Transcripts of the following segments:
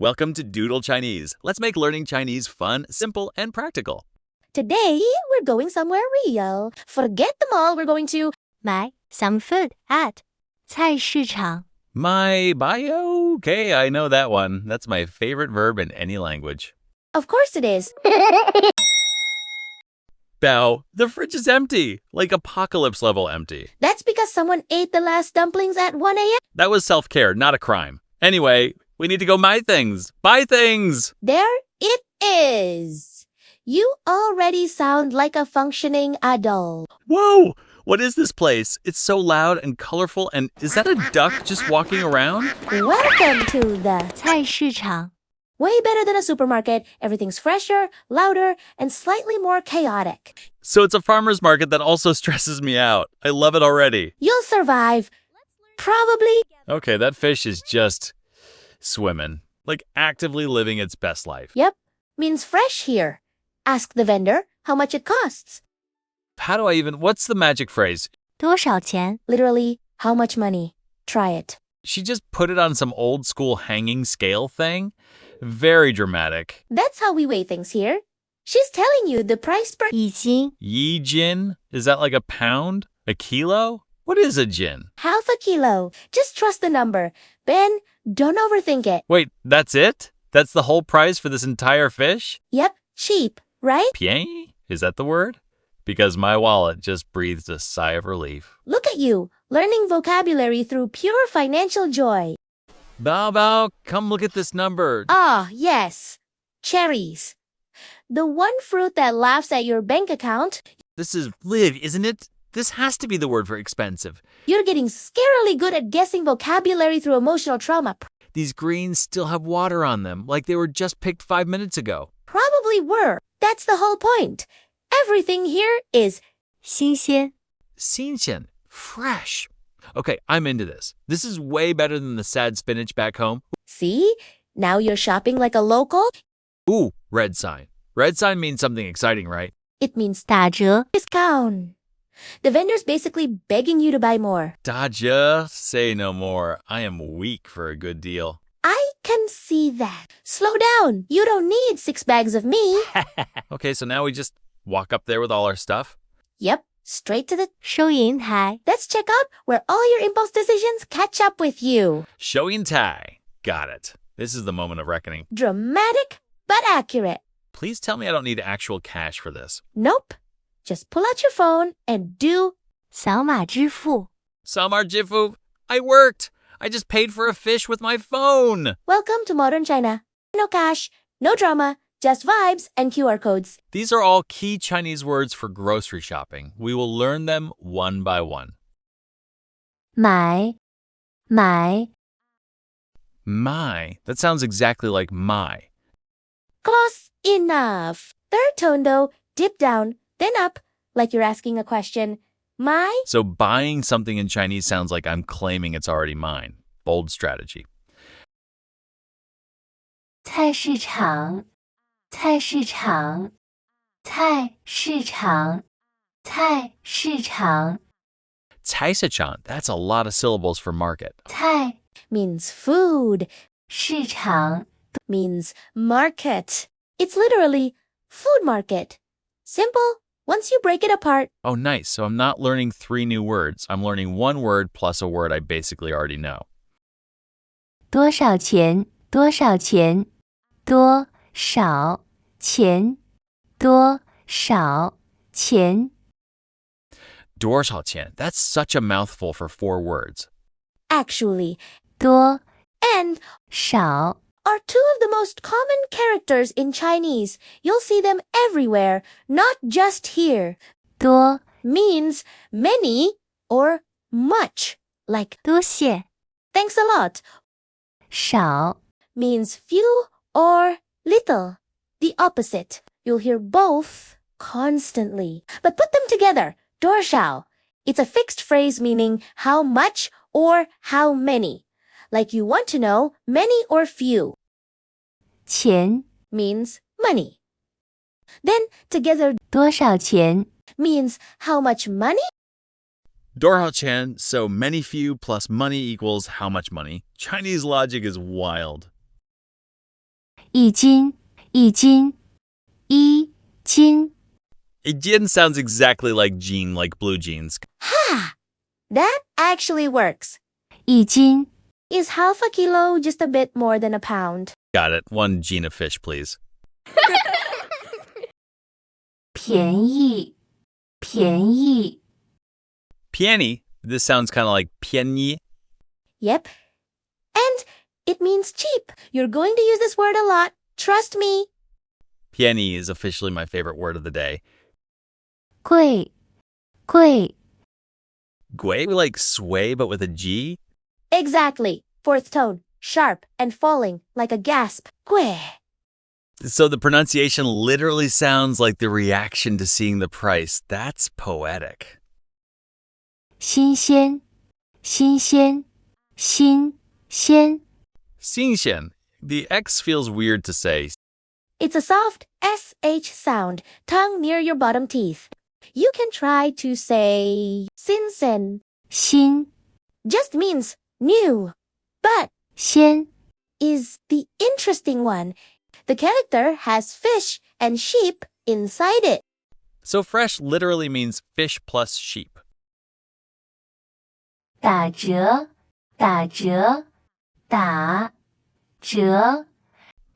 Welcome to Doodle Chinese. Let's make learning Chinese fun, simple, and practical. Today, we're going somewhere real. Forget the mall, we're going to 买 some food at 菜市场 My bio? Okay, I know that one. That's my favorite verb in any language. Of course it is. Bao, the fridge is empty. Like apocalypse level empty. That's because someone ate the last dumplings at 1 a.m. That was self-care, not a crime. Anyway, we need to go buy things. Buy things! There it is. You already sound like a functioning adult. Whoa! What is this place? It's so loud and colorful, and is that a duck just walking around? Welcome to the 菜市场 way better than a supermarket. Everything's fresher, louder, and slightly more chaotic. So it's a farmer's market that also stresses me out. I love it already. You'll survive. Probably. Okay, that fish is just swimming, like actively living its best life. Yep. Means fresh here. Ask the vendor how much it costs. How do I even, what's the magic phrase? 多少钱 Literally, how much money? Try it. She just put it on some old school hanging scale thing? Very dramatic. That's how we weigh things here. She's telling you the price per 已经 Yi jin? Is that like a pound? A kilo? What is a jin? half a kilo. Just trust the number. Ben, don't overthink it. Wait, that's it? That's the whole price for this entire fish? Yep, cheap, right? Pián? Is that the word? Because my wallet just breathed a sigh of relief. Look at you, learning vocabulary through pure financial joy. Bao Bao, come look at this number. Ah, yes. Cherries. The one fruit that laughs at your bank account. This is live, isn't it? This has to be the word for expensive. You're getting scarily good at guessing vocabulary through emotional trauma. These greens still have water on them, like they were just picked 5 minutes ago. Probably were. That's the whole point. Everything here is 新鲜 Xinxian, fresh. Okay, I'm into this. This is way better than the sad spinach back home. see? Now you're shopping like a local. Ooh, red sign. Red sign means something exciting, right? It means 打折 discount. The vendor's basically begging you to buy more. Daja, say no more. I am weak for a good deal. I can see that. Slow down. You don't need 6 bags of me. Okay, so now we just walk up there with all our stuff. Yep, straight to the... 收银台 Let's check out where all your impulse decisions catch up with you. Showing Tai. Got it. This is the moment of reckoning. Dramatic, but accurate. Please tell me I don't need actual cash for this. Nope. Just pull out your phone and do... 扫码支付 Samar Jifu, I worked. I just paid for a fish with my phone. Welcome to modern China. No cash, no drama, just vibes and QR codes. These are all key Chinese words for grocery shopping. We will learn them one by one. 买 My, that sounds exactly like my. Close enough. Third tone though, dip down, then up, like you're asking a question. My? So buying something in Chinese sounds like I'm claiming it's already mine. Bold strategy. 菜市场菜市场菜市场菜市场 Caisachan, that's a lot of syllables for market. 菜 Means food. 市场 Means market. It's literally food market. Simple. Once you break it apart. Oh, nice. So I'm not learning 3 new words. I'm learning 1 word plus a word I basically already know. 多少钱多少钱多少钱多少钱 Duorshaoqian, that's such a mouthful for 4 words. Actually, 多 and 少 are 2 of the most common characters in Chinese. You'll see them everywhere, not just here. 多 Means many or much. Like, 多谢 thanks a lot. 少 Means few or little. The opposite. You'll hear both constantly. But put them together. 多少. It's a fixed phrase meaning how much or how many. Like you want to know many or few. 钱 Means money. Then together 多少钱 means how much money? Dorhaoqian, so many few plus money equals how much money. Chinese logic is wild. 一斤，一斤，一斤。Qián sounds exactly like jean, like blue jeans. Ha! That actually works. 一斤， Is half a kilo just a bit more than a pound? Got it. 1 jean of fish, please. 便宜，便宜。 Piany. This sounds kind of like pián. Yep. And it means cheap. You're going to use this word a lot. Trust me. Piany is officially my favorite word of the day. 贵，贵。 Gui, like sway, but with a G? Exactly. Fourth tone. Sharp and falling like a gasp. Gue. So the pronunciation literally sounds like the reaction to seeing the price. That's poetic. 新鲜，新鲜，新鲜。 Xinxian. The X feels weird to say. It's a soft SH sound, tongue near your bottom teeth. You can try to say sinsen. 新 Just means new. But 鲜 is the interesting one. The character has fish and sheep inside it. So fresh literally means fish plus sheep. 打折，打折，打折。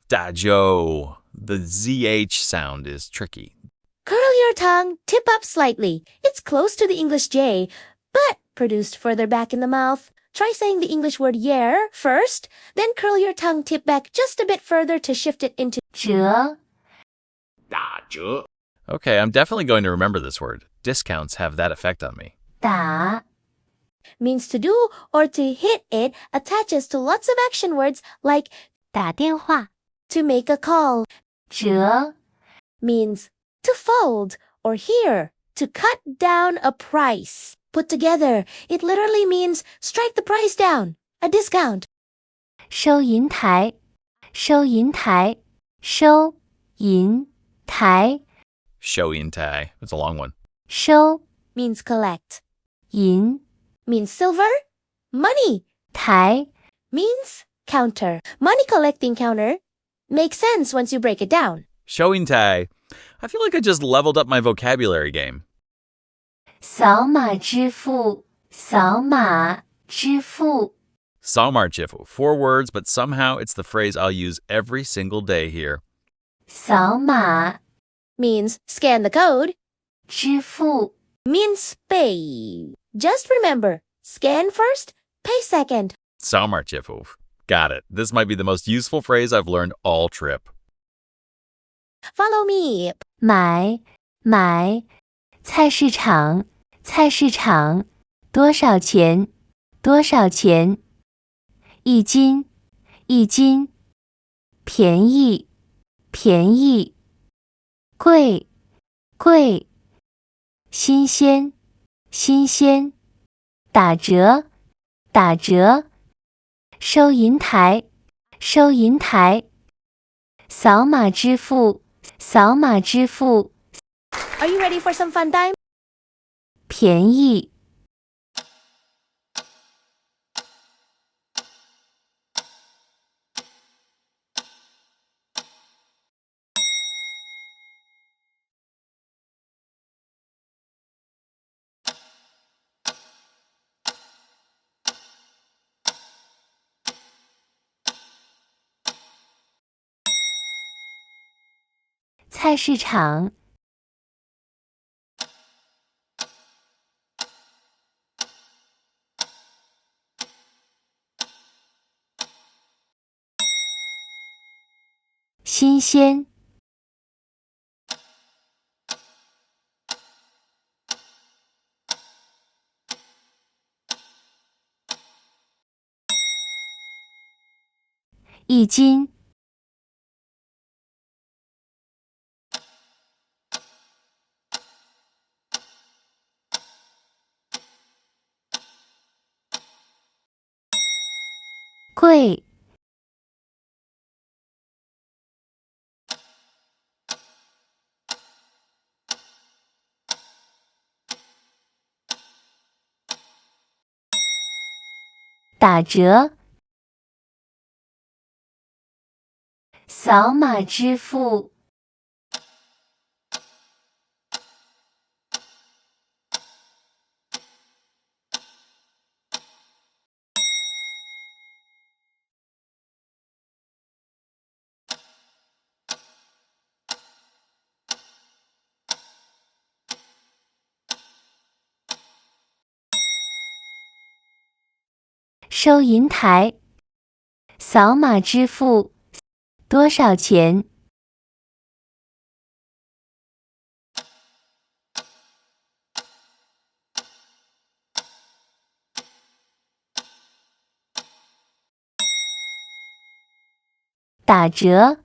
Dazhou. The ZH sound is tricky. Curl your tongue, tip up slightly. It's close to the English J, but produced further back in the mouth. Try saying the English word yer first, then curl your tongue tip back just a bit further to shift it into 折， Okay, I'm definitely going to remember this word. Discounts have that effect on me. 打 means to do or to hit. It attaches to lots of action words like 打电话。 to make a call, 折 means to fold or hear, to cut down a price. Put together, it literally means strike the price down, a discount. 收银台，收银台，收银台， Shōintai. It's a long one. 收 means collect, 银 means silver, money, 台 means counter. Money collecting counter makes sense once you break it down. Shōintai. I feel like I just leveled up my vocabulary game. 扫码支付，扫码支付。 Salmar Chifu. 4 words, but somehow it's the phrase I'll use every single day here. 扫码 means scan the code, 支付 means pay. Just remember, scan first, pay second. Salmar Chifu. Got it. This might be the most useful phrase I've learned all trip. Follow me. 买买，菜市场菜市场，多少钱多少钱？一斤一斤，便宜便宜，贵贵，新鲜新鲜，打折打折，收银台收银台，扫码支付扫码支付， Are you ready for some fun time? 便宜。菜市场，新鲜，一斤，贵，打折扫码支付。收银台，扫码支付，多少钱？打折，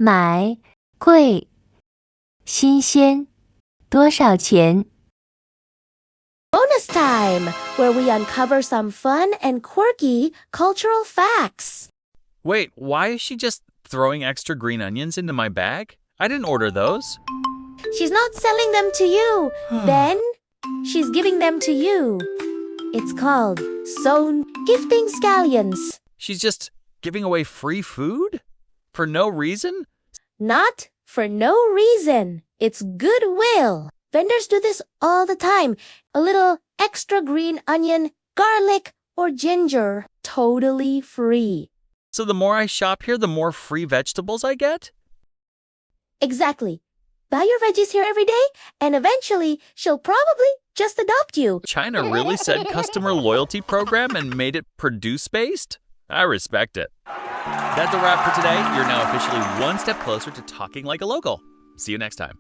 买，贵，新鲜，多少钱？ Bonus time, where we uncover some fun and quirky cultural facts. Wait, why is she just throwing extra green onions into my bag? I didn't order those. She's not selling them to you, Ben. She's giving them to you. It's called shōu, gifting scallions. She's just giving away free food? For no reason? Not for no reason. It's goodwill. Vendors do this all the time. A little extra green onion, garlic, or ginger. Totally free. So the more I shop here, the more free vegetables I get? Exactly. Buy your veggies here every day, and eventually she'll probably just adopt you. China really said customer loyalty program and made it produce-based? I respect it. That's a wrap for today. You're now officially one step closer to talking like a local. See you next time.